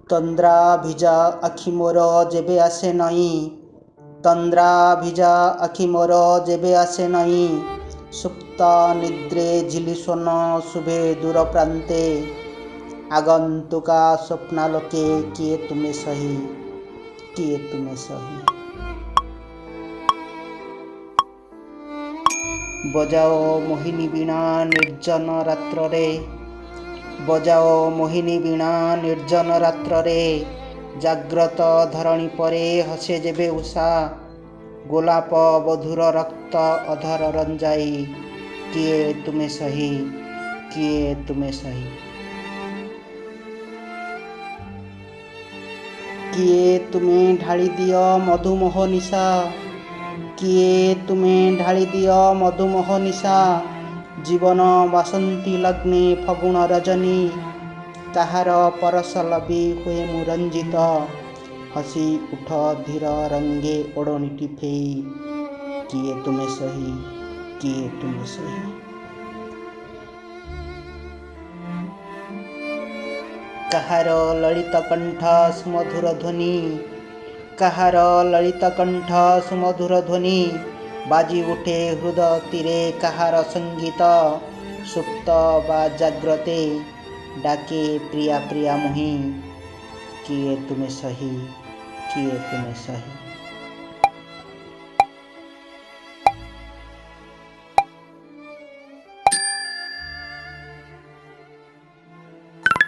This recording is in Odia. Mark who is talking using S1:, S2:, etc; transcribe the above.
S1: ତନ୍ଦ୍ରା ଭିଜା ଆଖି ମୋର ଯେବେ ଆସେ ନାହିଁ, ତନ୍ଦ୍ରା ଭିଜା ଆଖି ମୋର ଯେବେ ଆସେ ନାହିଁ, ସୁପ୍ତ ନିଦ୍ରେ ଝିଲି ସ୍ୱନ ଶୁଭେ ଦୂର ପ୍ରାନ୍ତେ, ଆଗନ୍ତୁକା ସ୍ୱପ୍ନାଲୋକେ କିଏ ତୁମେ ସହି, କିଏ ତୁମେ ସହି। ବଜାଓ ମୋହିନୀ ବୀଣା ନିର୍ଜନ ରାତ୍ରରେ, ବଜାଓ ମୋହିନୀ ବୀଣା ନିର୍ଜନ ରାତ୍ରରେ, ଜାଗ୍ରତ ଧରଣୀ ପରେ ହସେ ଯେବେ ଉଷା, ଗୋଲାପ ବଧୂର ରକ୍ତ ଅଧର ରଞ୍ଜାଇ, କିଏ ତୁମେ ସହି, କିଏ ତୁମେ ସହି। କିଏ ତୁମେ ଢାଳି ଦିଅ ମଧୁମୋହ ନିଶା, କିଏ ତୁମେ ଢାଳି ଦିଅ ମଧୁମୋହ ନିଶା, ଜୀବନ ବାସନ୍ତୀ ଲଗ୍ନେ ଫଗୁଣ ରଜନୀ, କାହାର ପରଶ ଲବି ହୁଏ ମୁଁ ରଞ୍ଜିତ, ହସି ଉଠ ଧୀର ରଙ୍ଗେ ଓଢ଼ଣୀଟି ଫେଇ, କିଏ ତୁମେ ସହି, କିଏ ତୁମେ ସହି। କାହାର ଲଳିତ କଣ୍ଠ ସୁମଧୁର ଧ୍ୱନି, କାହାର ଲଳିତ କଣ୍ଠ ସୁମଧୁର ଧ୍ୱନି, ବାଜି ଉଠେ ହୃଦ ତୀରେ କାହାର ସଙ୍ଗୀତ, ସୁପ୍ତ ବା ଜାଗ୍ରତେ ଡାକେ ପ୍ରିୟା ପ୍ରିୟା ମୁହିଁ, କିଏ ତୁମେ ସହି, କିଏ ତୁମେ ସହି।